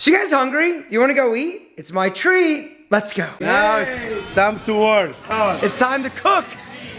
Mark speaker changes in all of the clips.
Speaker 1: So you guys hungry? Do you want to go eat? It's my treat. Let's go.
Speaker 2: Now it's time to work.
Speaker 1: It's time to cook.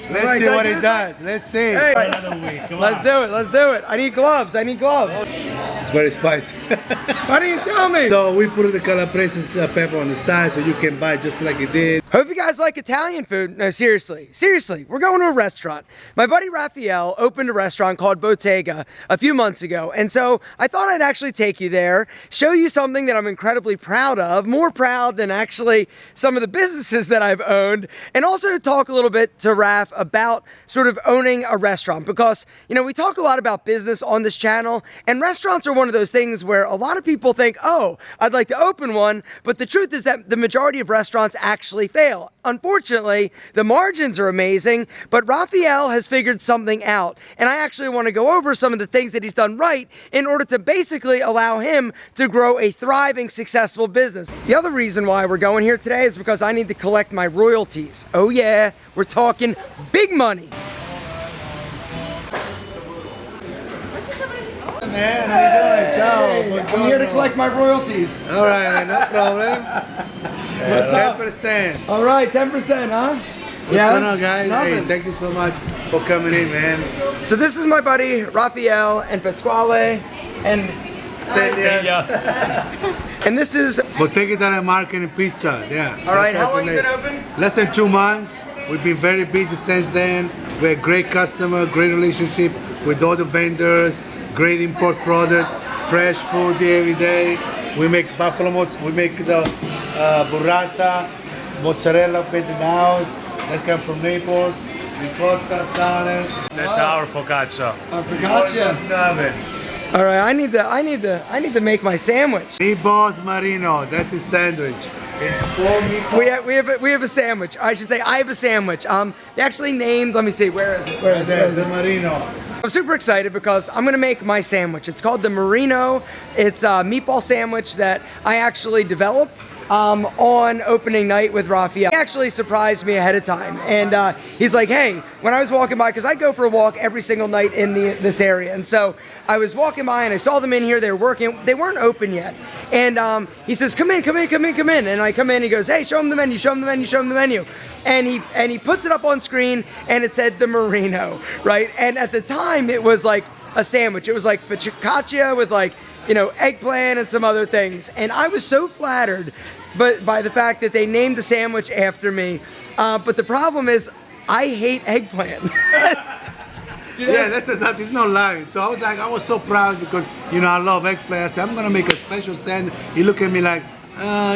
Speaker 2: Let's see what it does. Let's see.
Speaker 1: Hey. Let's do it. Let's do it. I need gloves. I need gloves.
Speaker 2: It's very spicy.
Speaker 1: Why didn't you tell me?
Speaker 2: So we put the calabrese pepper on the side so you can buy just like it did.
Speaker 1: Hope you guys like Italian food. No, seriously, we're going to a restaurant. My buddy Raphael opened a restaurant called Bottega a few months ago, and so I thought I'd actually take you there, show you something that I'm incredibly proud of, more proud than actually some of the businesses that I've owned, and also talk a little bit to Raph about sort of owning a restaurant, because, you know, we talk a lot about business on this channel, and restaurants are one of those things where a lot of people think, oh, I'd like to open one, but the truth is that the majority of restaurants actually fail. Unfortunately, the margins are amazing, but Raphael has figured something out, and I actually want to go over some of the things that he's done right in order to basically allow him to grow a thriving, successful business. The other reason why we're going here today is because I need to collect my royalties. Oh yeah, we're talking big money.
Speaker 2: Man, how you doing? Ciao.
Speaker 1: I'm here to collect my royalties.
Speaker 2: All right, no problem.
Speaker 1: What's up?
Speaker 2: 10%.
Speaker 1: All right, 10%, huh?
Speaker 2: What's going on, guys?
Speaker 1: Nothing.
Speaker 2: Hey, thank you so much for coming in, man.
Speaker 1: So this is my buddy Raphael and Pasquale and and this is
Speaker 2: Bottega Italian Market and Pizza. Yeah.
Speaker 1: all right.
Speaker 2: That's
Speaker 1: How long
Speaker 2: the
Speaker 1: you been
Speaker 2: name.
Speaker 1: open?
Speaker 2: Less than 2 months. We've been very busy since then. We're a great customer, great relationship with all the vendors, great import product, fresh food every day. We make buffalo mozzarella, we make the burrata, mozzarella made in the house, that come from Naples, ricotta, salad.
Speaker 3: That's our focaccia.
Speaker 1: I forgot you. All right, I need to make my sandwich.
Speaker 2: Meatballs Marino, that's a sandwich. It's 4 meatballs.
Speaker 1: We have a sandwich. I should say I have a sandwich. They actually named. Let me see. Where is it? Where is it?
Speaker 2: The Marino.
Speaker 1: I'm super excited because I'm gonna make my sandwich. It's called the Marino. It's a meatball sandwich that I actually developed on opening night with Raphael. He actually surprised me ahead of time, and he's like, hey, when I was walking by, because I go for a walk every single night in this area, and so I was walking by and I saw them in here, they were working, they weren't open yet, and he says, come in, and I come in, he goes, hey, show him the menu, and he puts it up on screen, and it said the Marino, right? And at the time, it was like a sandwich. It was like focaccia with, like, you know, eggplant and some other things, and I was so flattered by the fact that they named the sandwich after me, but the problem is I hate eggplant.
Speaker 2: Yeah, that's exactly, it's not lying. So I was so proud because, you know, I love eggplant. I said, I'm gonna make a special sandwich. He looked at me like,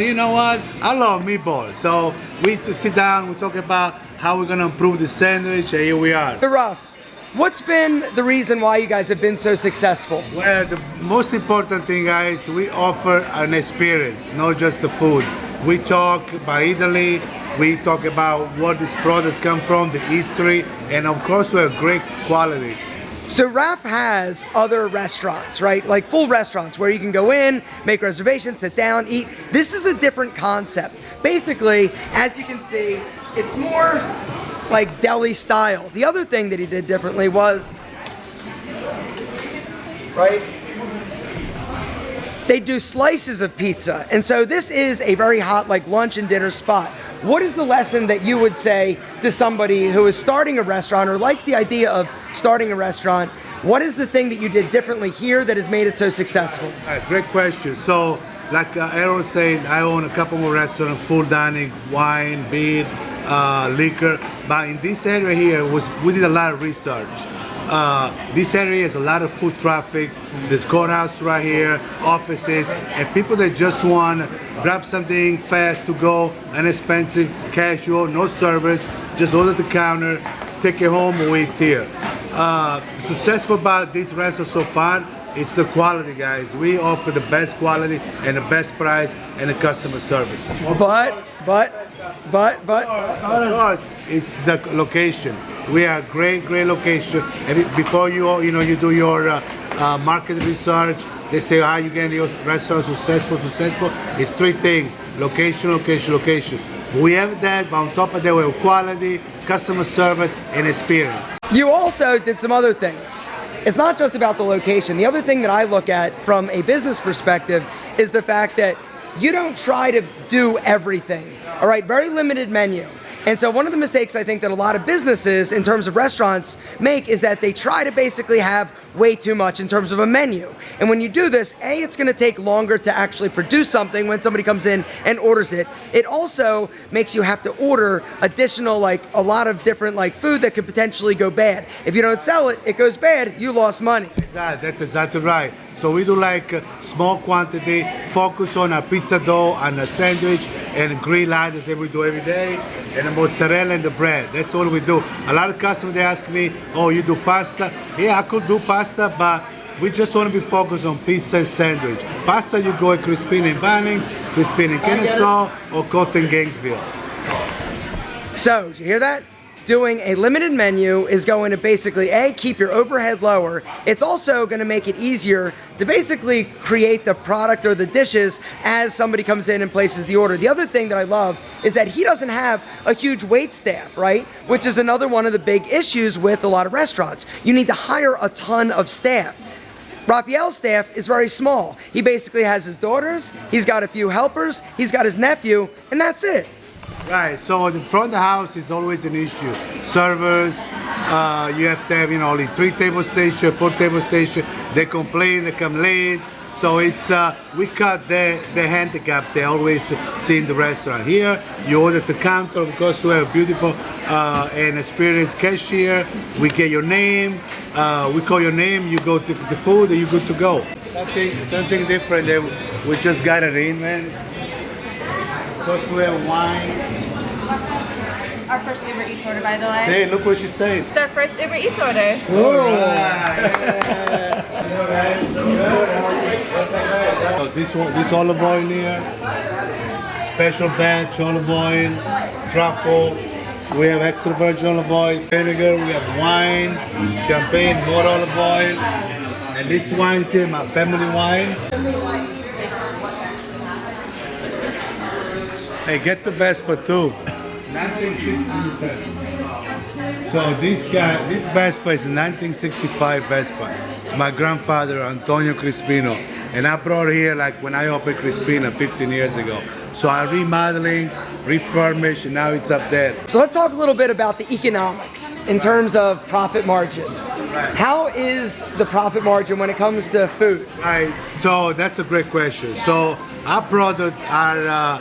Speaker 2: you know what, I love meatballs. So we sit down, we talk about how we're gonna improve the sandwich, and here we are.
Speaker 1: Hey, Raf, what's been the reason why you guys have been so successful?
Speaker 2: Well, the most important thing, guys, we offer an experience, not just the food. We talk about Italy, we talk about where these products come from, the history, and of course we have great quality.
Speaker 1: So Raph has other restaurants, right? Like full restaurants where you can go in, make reservations, sit down, eat. This is a different concept. Basically, as you can see, it's more like deli style. The other thing that he did differently was, right? They do slices of pizza. And so this is a very hot, like, lunch and dinner spot. What is the lesson that you would say to somebody who is starting a restaurant or likes the idea of starting a restaurant? What is the thing that you did differently here that has made it so successful?
Speaker 2: All right, great question. So, like Aaron said, I own a couple more restaurants, full dining, wine, beer, liquor. But in this area here, we did a lot of research. This area has a lot of foot traffic. There's courthouse right here, offices, and people that just want to grab something fast to go, inexpensive, casual, no service, just order the counter, take it home, wait here. Successful about this restaurant so far, it's the quality, guys. We offer the best quality and the best price and the customer service.
Speaker 1: But
Speaker 2: Of course, it's the location. We are great location. And before you do your market research, they say how you get your restaurant successful. It's 3 things: location. We have that, but on top of that, we have quality, customer service, and experience.
Speaker 1: you also did some other things. It's not just about the location. The other thing that I look at from a business perspective is the fact that you don't try to do everything. All right, very limited menu. And so one of the mistakes I think that a lot of businesses in terms of restaurants make is that they try to basically have way too much in terms of a menu. And when you do this, A, it's gonna take longer to actually produce something when somebody comes in and orders it. It also makes you have to order additional, like a lot of different like food that could potentially go bad. If you don't sell it, it goes bad, you lost money.
Speaker 2: That's exactly right. So we do like small quantity, focus on a pizza dough and a sandwich and grill items that we do every day, and the mozzarella and the bread. That's all we do. A lot of customers, they ask me, oh, you do pasta? Yeah, I could do pasta, but we just want to be focused on pizza and sandwich. Pasta, you go at Crispin in Vannings, Crispin in Kennesaw, or Cotton Gainesville.
Speaker 1: So, did you hear that? Doing a limited menu is going to basically, A, keep your overhead lower. It's also going to make it easier to basically create the product or the dishes as somebody comes in and places the order. The other thing that I love is that he doesn't have a huge wait staff, right? Which is another one of the big issues with a lot of restaurants. You need to hire a ton of staff. Raphael's staff is very small. He basically has his daughters, he's got a few helpers, he's got his nephew, and that's it.
Speaker 2: Right, so the front of the house is always an issue. Servers, you have to have, only 3 table station, 4 table station. They complain, they come late. So it's, we cut the handicap they always see in the restaurant. Here, you order at the counter because we have a beautiful and experienced cashier. We get your name, we call your name, you go to the food, and you're good to go. Something different that we just got it in, man. Because we have wine.
Speaker 4: Our first Uber Eats order, by the way.
Speaker 2: Say, look what she said.
Speaker 4: It's our first Uber Eats order.
Speaker 2: So this olive oil here, special batch olive oil, truffle. We have extra virgin olive oil, vinegar. We have wine, champagne, more olive oil, and this wine is here, my family wine. Hey, get the Vespa too. 1960. So this Vespa is a 1965 Vespa. It's my grandfather, Antonio Crispino. And I brought it here like when I opened Crispino 15 years ago. So I remodeling, refurbished, and now it's up there.
Speaker 1: So let's talk a little bit about the economics in terms of profit margin.
Speaker 2: Right.
Speaker 1: How is the profit margin when it comes to food?
Speaker 2: Right, so that's a great question. So our product, our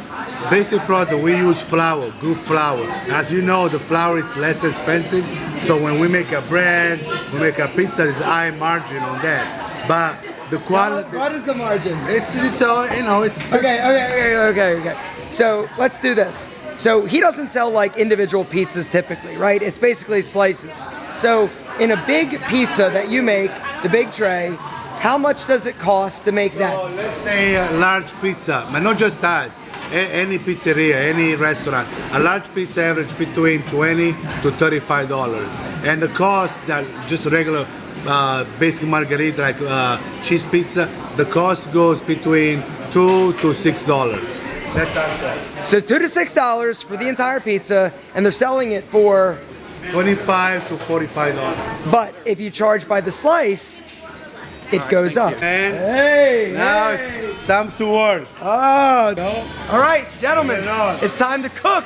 Speaker 2: basic product, we use flour, good flour. As you know, the flour is less expensive. So when we make a bread, we make a pizza, there's a high margin on that. But the quality.
Speaker 1: What is the margin?
Speaker 2: It's all, it's.
Speaker 1: Okay. So let's do this. So he doesn't sell like individual pizzas typically, right? It's basically slices. So in a big pizza that you make, the big tray, how much does it cost to make that?
Speaker 2: So let's say a large pizza, but not just us. Any pizzeria, any restaurant, a large pizza average between $20 to $35, and the cost that just regular basic margarita like cheese pizza, the cost goes between $2 to $6. That's our price.
Speaker 1: So $2 to $6 for the entire pizza, and they're selling it for
Speaker 2: $25 to $45.
Speaker 1: But if you charge by the slice, it goes up.
Speaker 2: And
Speaker 1: Hey!
Speaker 2: now
Speaker 1: hey.
Speaker 2: it's time to work.
Speaker 1: Oh, no. All right, gentlemen, it's time to cook.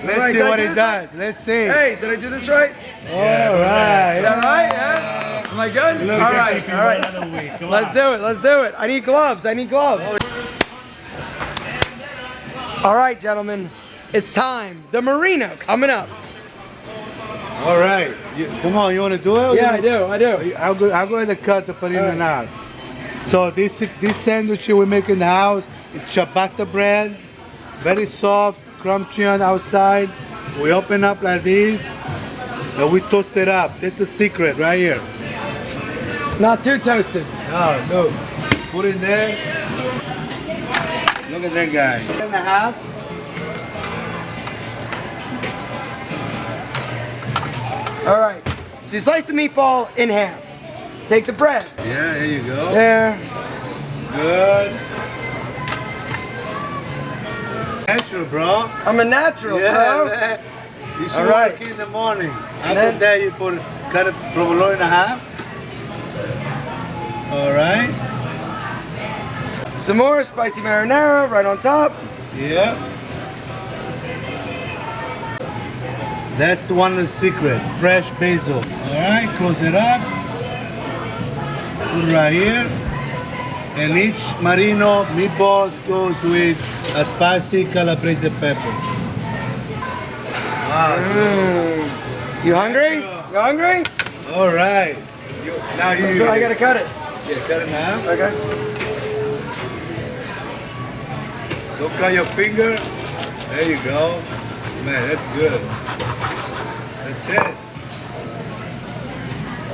Speaker 2: Let's
Speaker 1: Right,
Speaker 2: see
Speaker 1: did I
Speaker 2: what
Speaker 1: do
Speaker 2: it
Speaker 1: this
Speaker 2: does. Let's see.
Speaker 1: Hey, did I do this right?
Speaker 2: All right.
Speaker 1: Is that right? Yeah? Am I good?
Speaker 3: Look,
Speaker 1: All right, all right.
Speaker 3: Another week. Come
Speaker 1: Let's
Speaker 3: on.
Speaker 1: do it, let's do it. I need gloves, All right, gentlemen, it's time. The Merino coming up.
Speaker 2: All right. Come on, you want to do it?
Speaker 1: Yeah, I do.
Speaker 2: I'll go ahead and cut the panini in half. So this sandwich we make in the house is ciabatta bread, very soft, crunchy on the outside. We open up like this, and we toast it up. That's the secret right here.
Speaker 1: Not too toasted.
Speaker 2: Oh, no. Put it there. Look at that guy. 1.5.
Speaker 1: All right, so you slice the meatball in half. Take the bread.
Speaker 2: Yeah, there you go.
Speaker 1: There.
Speaker 2: Good. Natural, bro.
Speaker 1: I'm a natural,
Speaker 2: Yeah,
Speaker 1: bro.
Speaker 2: man. You should
Speaker 1: All right.
Speaker 2: work in the morning. After
Speaker 1: then-
Speaker 2: that, you cut it provolone in half. All right.
Speaker 1: Some more spicy marinara right on top.
Speaker 2: Yeah. That's one of the secret, fresh basil. All right, close it up. Put it right here. And each marino meatballs goes with a spicy calabrese pepper. Wow.
Speaker 1: You hungry? You hungry?
Speaker 2: All right. Now you.
Speaker 1: So I gotta cut it.
Speaker 2: Yeah, cut it now.
Speaker 1: Okay.
Speaker 2: Don't cut your finger. There you go. Man, that's good. That's it.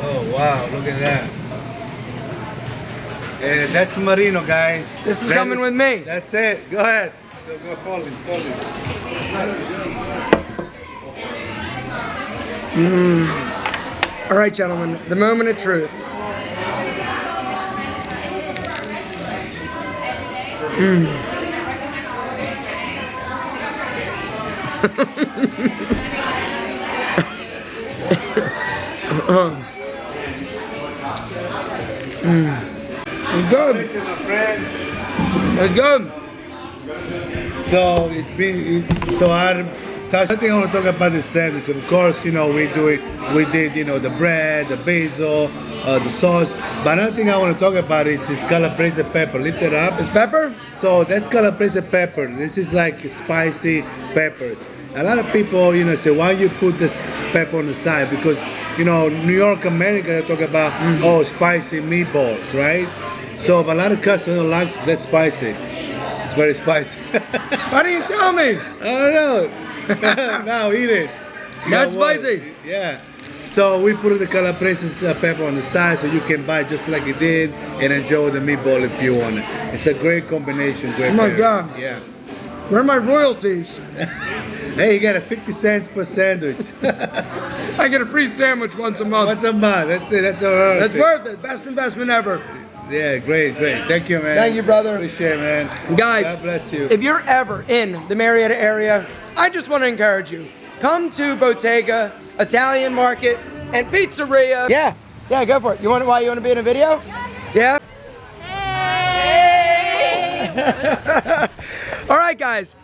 Speaker 2: Oh wow, look at that. And that's Marino, guys.
Speaker 1: This is coming with me.
Speaker 2: That's it. Go ahead. Go follow me.
Speaker 1: All right, gentlemen, the moment of truth. It's good.
Speaker 2: Listen, my friend.
Speaker 1: It's good.
Speaker 2: So it's been so I think I want to talk about the sandwich. Of course, you know we did the bread, the basil, the sauce. But another thing I want to talk about is this calabrese pepper. Lift it up.
Speaker 1: It's pepper?
Speaker 2: So that's calabrese pepper. This is like spicy peppers. A lot of people, say, why you put this pepper on the side? Because, New York, America, they talk about, spicy meatballs, right? So a lot of customers don't like that spicy. It's very spicy.
Speaker 1: Why didn't you tell me?
Speaker 2: I don't know. Now eat it.
Speaker 1: That's
Speaker 2: know what?
Speaker 1: spicy.
Speaker 2: Yeah. So we put the calabrese pepper on the side so you can buy just like you did and enjoy the meatball if you want it. It's a great combination. Great
Speaker 1: Oh my
Speaker 2: pairing.
Speaker 1: God.
Speaker 2: Yeah.
Speaker 1: Where are my royalties?
Speaker 2: Hey, you got a 50 cents per sandwich.
Speaker 1: I get a free sandwich once a month.
Speaker 2: What's a month? That's it. That's all right.
Speaker 1: That's worth it. Best investment ever.
Speaker 2: Yeah, great. Thank you, man.
Speaker 1: Thank you, brother.
Speaker 2: Appreciate it, man.
Speaker 1: Guys,
Speaker 2: God bless you.
Speaker 1: if you're ever in the Marietta area, I just want to encourage you. Come to Bottega, Italian Market, and Pizzeria. Yeah, go for it. Why you want to be in a video? Yeah? Hey! All right, guys.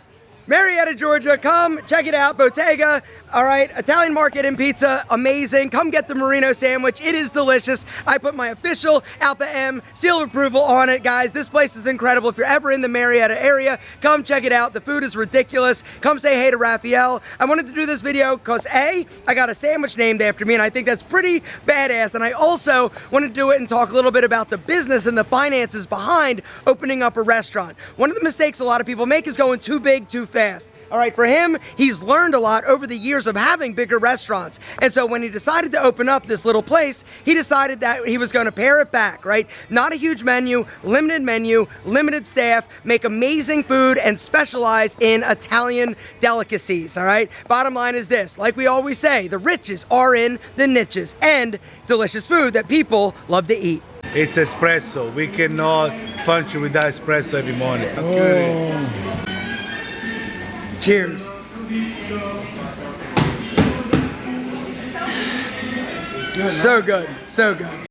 Speaker 1: Marietta, Georgia, come check it out. Bottega, all right, Italian Market and Pizza, amazing. Come get the Marino sandwich. It is delicious. I put my official Alpha M seal of approval on it, guys. This place is incredible. If you're ever in the Marietta area, come check it out. The food is ridiculous. Come say hey to Raphael. I wanted to do this video because I got a sandwich named after me, and I think that's pretty badass. And I also want to do it and talk a little bit about the business and the finances behind opening up a restaurant. One of the mistakes a lot of people make is going too big, too fast. All right, for him, he's learned a lot over the years of having bigger restaurants. And so when he decided to open up this little place, he decided that he was going to pare it back, right? Not a huge menu, limited staff, make amazing food, and specialize in Italian delicacies, all right? Bottom line is this, like we always say, the riches are in the niches and delicious food that people love to eat.
Speaker 2: It's espresso. We cannot function without espresso every morning. How good it is.
Speaker 1: Cheers. So good, so good.